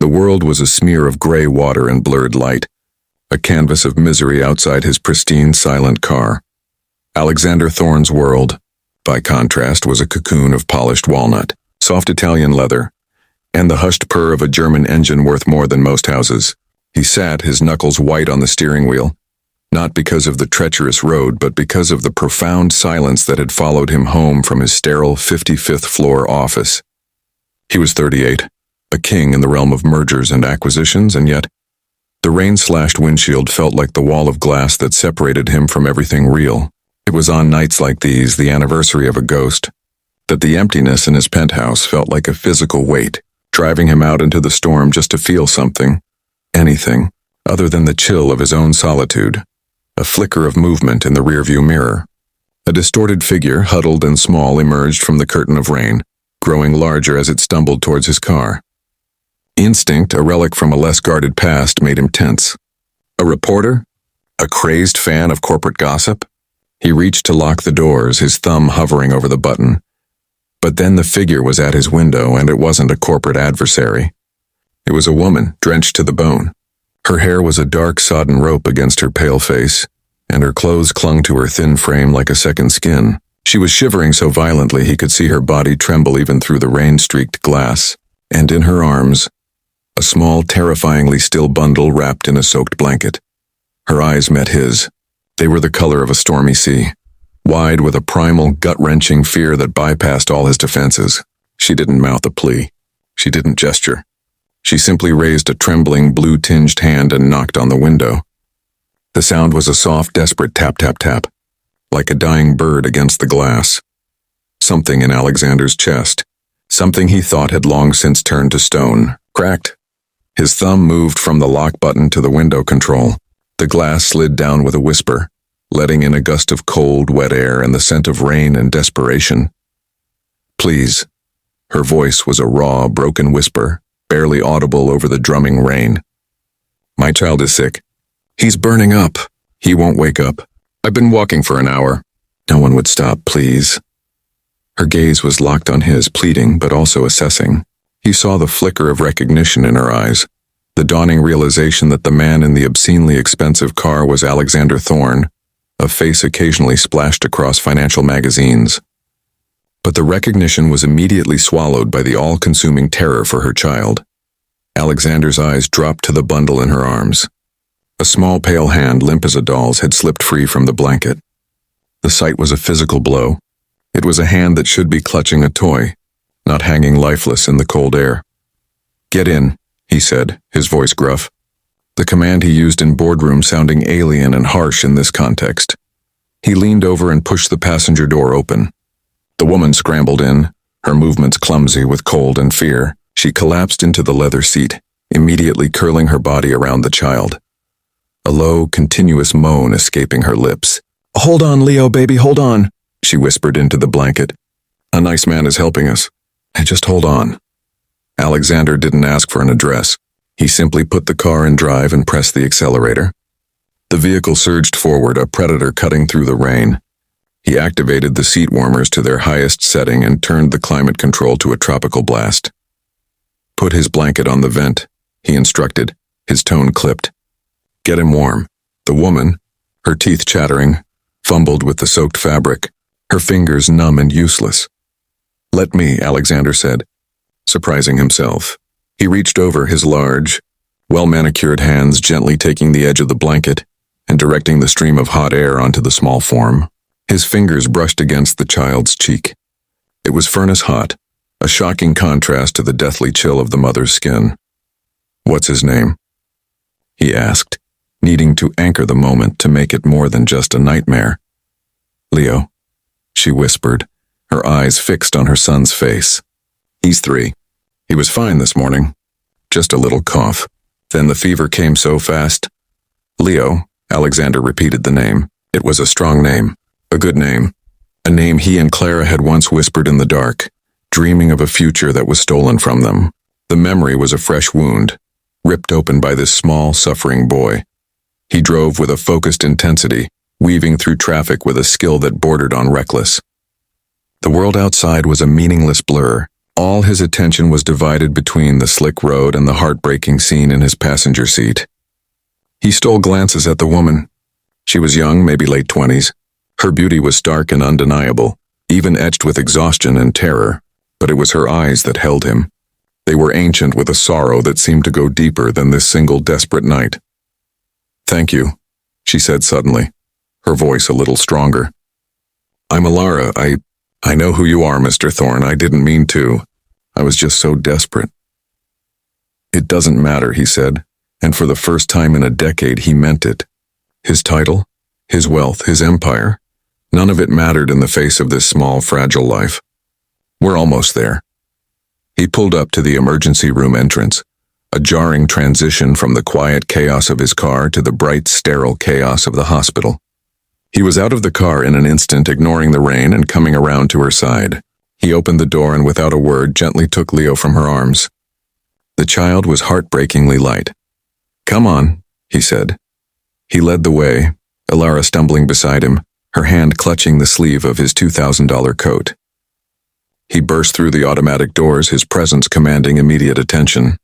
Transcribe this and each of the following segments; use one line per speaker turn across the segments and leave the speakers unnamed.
The world was a smear of gray water and blurred light, a canvas of misery outside his pristine, silent car. Alexander Thorne's world, by contrast, was a cocoon of polished walnut, soft Italian leather, and the hushed purr of a German engine worth more than most houses. He sat, his knuckles white on the steering wheel, not because of the treacherous road, but because of the profound silence that had followed him home from his sterile 55th floor office. He was 38, a king in the realm of mergers and acquisitions, and yet the rain-slashed windshield felt like the wall of glass that separated him from everything real. It was on nights like these, the anniversary of a ghost, that the emptiness in his penthouse felt like a physical weight, driving him out into the storm just to feel something, anything, other than the chill of his own solitude. A flicker of movement in the rearview mirror. A distorted figure, huddled and small, emerged from the curtain of rain, growing larger as it stumbled towards his car. Instinct, a relic from a less guarded past, made him tense. A reporter? A crazed fan of corporate gossip? He reached to lock the doors, his thumb hovering over the button. But then the figure was at his window, and it wasn't a corporate adversary. It was a woman, drenched to the bone. Her hair was a dark, sodden rope against her pale face, and her clothes clung to her thin frame like a second skin. She was shivering so violently he could see her body tremble even through the rain-streaked glass, and in her arms, a small, terrifyingly still bundle wrapped in a soaked blanket. Her eyes met his. They were the color of a stormy sea, wide with a primal, gut-wrenching fear that bypassed all his defenses. She didn't mouth a plea. She didn't gesture. She simply raised a trembling, blue-tinged hand and knocked on the window. The sound was a soft, desperate tap-tap-tap, like a dying bird against the glass. Something in Alexander's chest, something he thought had long since turned to stone, cracked. His thumb moved from the lock button to the window control. The glass slid down with a whisper, letting in a gust of cold, wet air and the scent of rain and desperation. "Please." Her voice was a raw, broken whisper, barely audible over the drumming rain. "My child is sick. He's burning up. He won't wake up. I've been walking for an hour." No one would stop, please. Her gaze was locked on his, pleading but also assessing. He saw the flicker of recognition in her eyes, the dawning realization that the man in the obscenely expensive car was Alexander Thorne, a face occasionally splashed across financial magazines. But the recognition was immediately swallowed by the all-consuming terror for her child. Alexander's eyes dropped to the bundle in her arms. A small pale hand, limp as a doll's, had slipped free from the blanket. The sight was a physical blow. It was a hand that should be clutching a toy, not hanging lifeless in the cold air. "Get in," he said, his voice gruff. The command he used in boardrooms sounding alien and harsh in this context. He leaned over and pushed the passenger door open. The woman scrambled in, her movements clumsy with cold and fear. She collapsed into the leather seat, immediately curling her body around the child. A low, continuous moan escaping her lips. "Hold on, Leo, baby, hold on," she whispered into the blanket. "A nice man is helping us. Just hold on." Alexander didn't ask for an address. He simply put the car in drive and pressed the accelerator. The vehicle surged forward, a predator cutting through the rain. He activated the seat warmers to their highest setting and turned the climate control to a tropical blast. "Put his blanket on the vent," he instructed, his tone clipped. "Get him warm." The woman, her teeth chattering, fumbled with the soaked fabric, her fingers numb and useless. "Let me," Alexander said, surprising himself. He reached over, his large, well-manicured hands gently taking the edge of the blanket and directing the stream of hot air onto the small form. His fingers brushed against the child's cheek. It was furnace hot, a shocking contrast to the deathly chill of the mother's skin. "What's his name?" he asked, needing to anchor the moment to make it more than just a nightmare. "Leo," she whispered, her eyes fixed on her son's face. "He's 3. He was fine this morning. Just a little cough. Then the fever came so fast." "Leo," Alexander repeated the name. It was a strong name, a good name, a name he and Clara had once whispered in the dark, dreaming of a future that was stolen from them. The memory was a fresh wound, ripped open by this small, suffering boy. He drove with a focused intensity, weaving through traffic with a skill that bordered on reckless. The world outside was a meaningless blur, All his attention was divided between the slick road and the heartbreaking scene in his passenger seat. He stole glances at the woman. She was young, maybe late 20s. Her beauty was stark and undeniable, even etched with exhaustion and terror, but it was her eyes that held him. They were ancient with a sorrow that seemed to go deeper than this single desperate night. "Thank you," she said suddenly, her voice a little stronger. "I'm Alara. I know who you are, Mr. Thorne. I didn't mean to. I was just so desperate." "It doesn't matter," he said, and for the first time in a decade he meant it. His title, his wealth, his empire, none of it mattered in the face of this small, fragile life. "We're almost there." He pulled up to the emergency room entrance, a jarring transition from the quiet chaos of his car to the bright, sterile chaos of the hospital. He was out of the car in an instant, ignoring the rain and coming around to her side. He opened the door and without a word gently took Leo from her arms. The child was heartbreakingly light. "Come on," he said. He led the way, Alara stumbling beside him, her hand clutching the sleeve of his $2,000 coat. He burst through the automatic doors, his presence commanding immediate attention.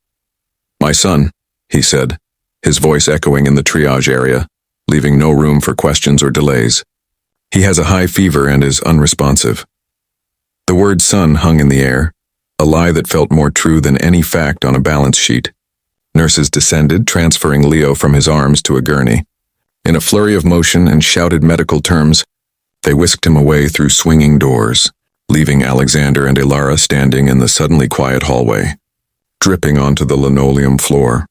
"My son," he said, his voice echoing in the triage area, leaving no room for questions or delays. "He has a high fever and is unresponsive." The word son hung in the air, a lie that felt more true than any fact on a balance sheet. Nurses descended, transferring Leo from his arms to a gurney. In a flurry of motion and shouted medical terms, they whisked him away through swinging doors, leaving Alexander and Alara standing in the suddenly quiet hallway, dripping onto the linoleum floor.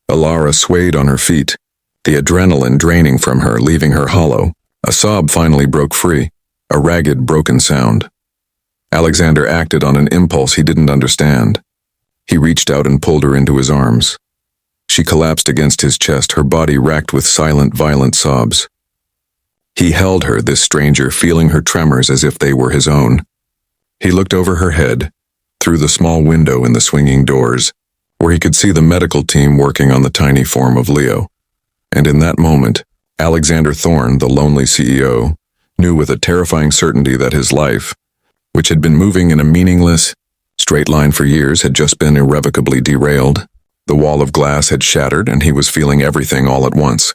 Alara swayed on her feet, the adrenaline draining from her, leaving her hollow. A sob finally broke free, a ragged, broken sound. Alexander acted on an impulse he didn't understand. He reached out and pulled her into his arms. She collapsed against his chest, her body racked with silent, violent sobs. He held her, this stranger, feeling her tremors as if they were his own. He looked over her head, through the small window in the swinging doors, where he could see the medical team working on the tiny form of Leo. And in that moment, Alexander Thorne, the lonely CEO, knew with a terrifying certainty that his life, which had been moving in a meaningless, straight line for years, had just been irrevocably derailed. The wall of glass had shattered and he was feeling everything all at once.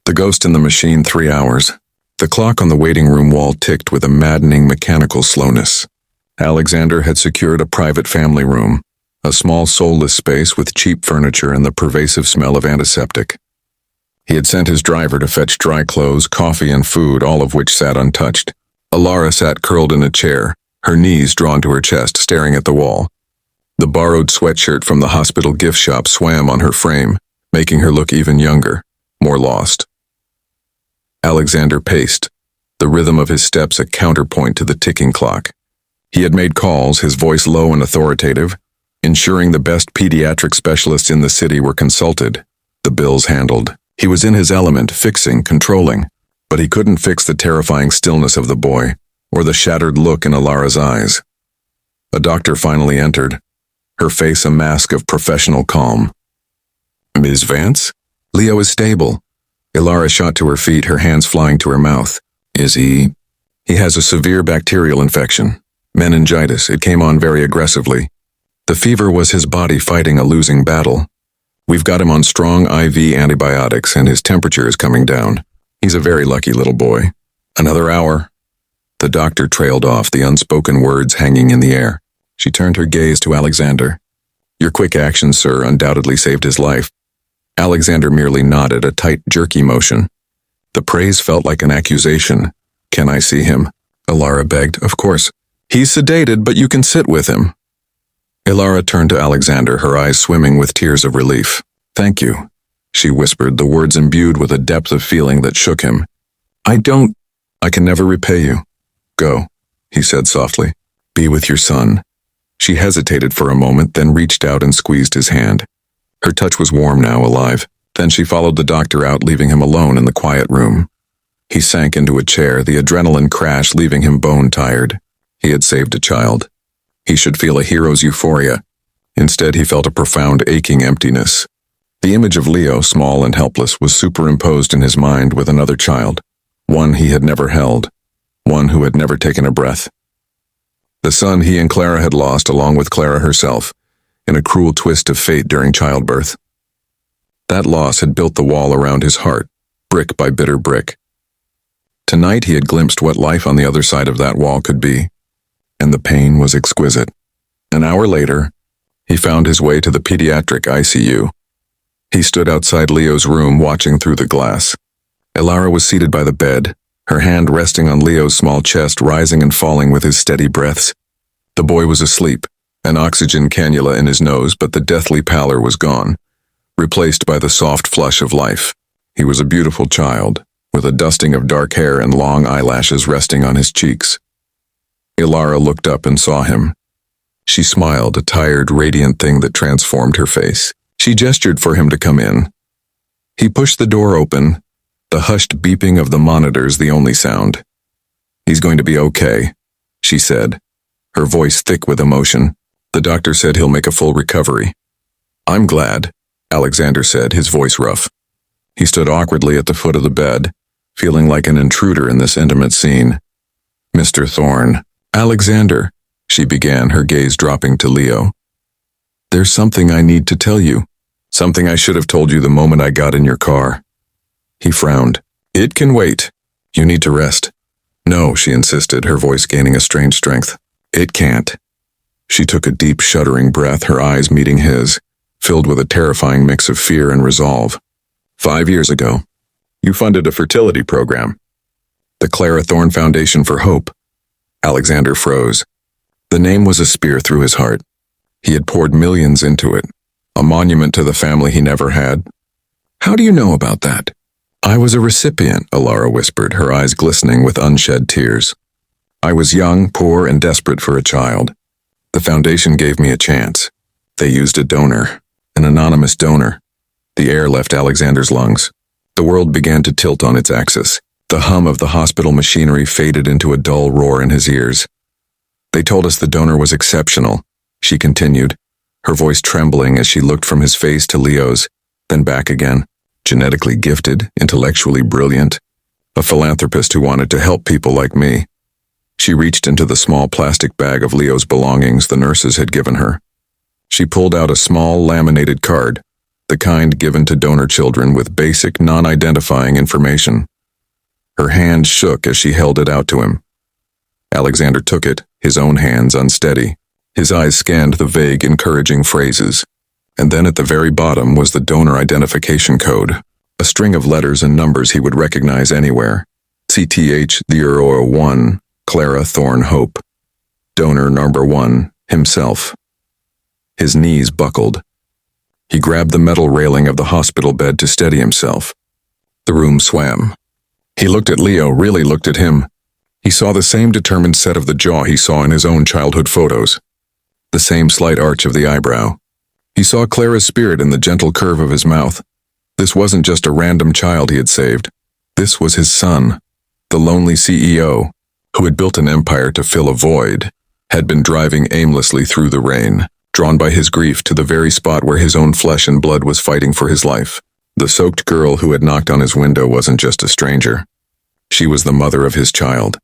The ghost in the machine, 3 hours. The clock on the waiting room wall ticked with a maddening mechanical slowness. Alexander had secured a private family room, a small soulless space with cheap furniture and the pervasive smell of antiseptic. He had sent his driver to fetch dry clothes, coffee, and food, all of which sat untouched. Alara sat curled in a chair, her knees drawn to her chest, staring at the wall. The borrowed sweatshirt from the hospital gift shop swam on her frame, making her look even younger, more lost. Alexander paced, the rhythm of his steps a counterpoint to the ticking clock. He had made calls, his voice low and authoritative, ensuring the best pediatric specialists in the city were consulted, the bills handled. He was in his element, fixing, controlling, but he couldn't fix the terrifying stillness of the boy, or the shattered look in Alara's eyes. A doctor finally entered, her face a mask of professional calm. "Ms. Vance? Leo is stable." Alara shot to her feet, her hands flying to her mouth. "Is he?" "He has a severe bacterial infection. Meningitis. It came on very aggressively. The fever was his body fighting a losing battle. We've got him on strong IV antibiotics and his temperature is coming down. He's a very lucky little boy. Another hour." The doctor trailed off, the unspoken words hanging in the air. She turned her gaze to Alexander. "Your quick action, sir, undoubtedly saved his life." Alexander merely nodded, a tight, jerky motion. The praise felt like an accusation. "Can I see him?" Alara begged. "Of course. He's sedated, but you can sit with him." Alara turned to Alexander, her eyes swimming with tears of relief. "Thank you," she whispered, the words imbued with a depth of feeling that shook him. I can never repay you." "Go," he said softly. "Be with your son." She hesitated for a moment, then reached out and squeezed his hand. Her touch was warm now, alive. Then she followed the doctor out, leaving him alone in the quiet room. He sank into a chair, the adrenaline crash leaving him bone-tired. He had saved a child. He should feel a hero's euphoria. Instead, he felt a profound aching emptiness. The image of Leo, small and helpless, was superimposed in his mind with another child, one he had never held. one who had never taken a breath. The son he and Clara had lost along with Clara herself, in a cruel twist of fate during childbirth. That loss had built the wall around his heart, brick by bitter brick. Tonight he had glimpsed what life on the other side of that wall could be, and the pain was exquisite. An hour later, he found his way to the pediatric ICU. He stood outside Leo's room watching through the glass. Elara was seated by the bed, her hand resting on Leo's small chest, rising and falling with his steady breaths. The boy was asleep, an oxygen cannula in his nose, but the deathly pallor was gone, replaced by the soft flush of life. He was a beautiful child, with a dusting of dark hair and long eyelashes resting on his cheeks. Elara looked up and saw him. She smiled, a tired, radiant thing that transformed her face. She gestured for him to come in. He pushed the door open, the hushed beeping of the monitors the only sound. "He's going to be okay," she said, her voice thick with emotion. "The doctor said he'll make a full recovery." "I'm glad," Alexander said, his voice rough. He stood awkwardly at the foot of the bed, feeling like an intruder in this intimate scene. "Mr. Thorne." "Alexander," she began, her gaze dropping to Leo. "There's something I need to tell you. Something I should have told you the moment I got in your car." He frowned. "It can wait. You need to rest." "No," she insisted, her voice gaining a strange strength. "It can't." She took a deep, shuddering breath, her eyes meeting his, filled with a terrifying mix of fear and resolve. 5 years ago, you funded a fertility program. The Clara Thorne Foundation for Hope. Alexander froze. The name was a spear through his heart. He had poured millions into it, a monument to the family he never had. "How do you know about that?" "I was a recipient," Elara whispered, her eyes glistening with unshed tears. "I was young, poor, and desperate for a child. The foundation gave me a chance. They used a donor, an anonymous donor." The air left Alexander's lungs. The world began to tilt on its axis. The hum of the hospital machinery faded into a dull roar in his ears. "They told us the donor was exceptional," she continued, her voice trembling as she looked from his face to Leo's, then back again. "Genetically gifted, intellectually brilliant, a philanthropist who wanted to help people like me." She reached into the small plastic bag of Leo's belongings the nurses had given her. She pulled out a small laminated card, the kind given to donor children with basic, non-identifying information. Her hand shook as she held it out to him. Alexander took it, his own hands unsteady. His eyes scanned the vague, encouraging phrases. And then at the very bottom was the donor identification code, a string of letters and numbers he would recognize anywhere. CTH-001, Clara Thorne Hope. Donor number 1, himself. His knees buckled. He grabbed the metal railing of the hospital bed to steady himself. The room swam. He looked at Leo, really looked at him. He saw the same determined set of the jaw he saw in his own childhood photos. The same slight arch of the eyebrow. He saw Clara's spirit in the gentle curve of his mouth. This wasn't just a random child he had saved. This was his son, the lonely CEO, who had built an empire to fill a void, had been driving aimlessly through the rain, drawn by his grief to the very spot where his own flesh and blood was fighting for his life. The soaked girl who had knocked on his window wasn't just a stranger. She was the mother of his child.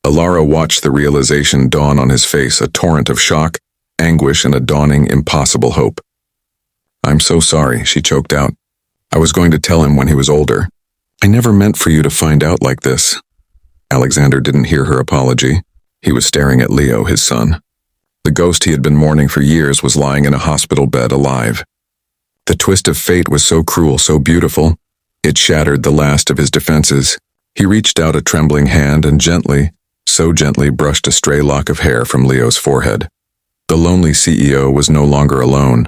Elara watched the realization dawn on his face, a torrent of shock, anguish, and a dawning, impossible hope. "I'm so sorry," she choked out. "I was going to tell him when he was older. I never meant for you to find out like this." Alexander didn't hear her apology. He was staring at Leo, his son. The ghost he had been mourning for years was lying in a hospital bed, alive. The twist of fate was so cruel, so beautiful. It shattered the last of his defenses. He reached out a trembling hand and gently, so gently, brushed a stray lock of hair from Leo's forehead. The lonely CEO was no longer alone.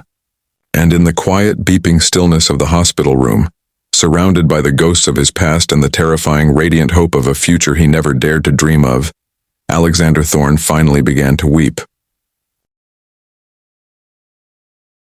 And in the quiet, beeping stillness of the hospital room, surrounded by the ghosts of his past and the terrifying, radiant hope of a future he never dared to dream of, Alexander Thorne finally began to weep.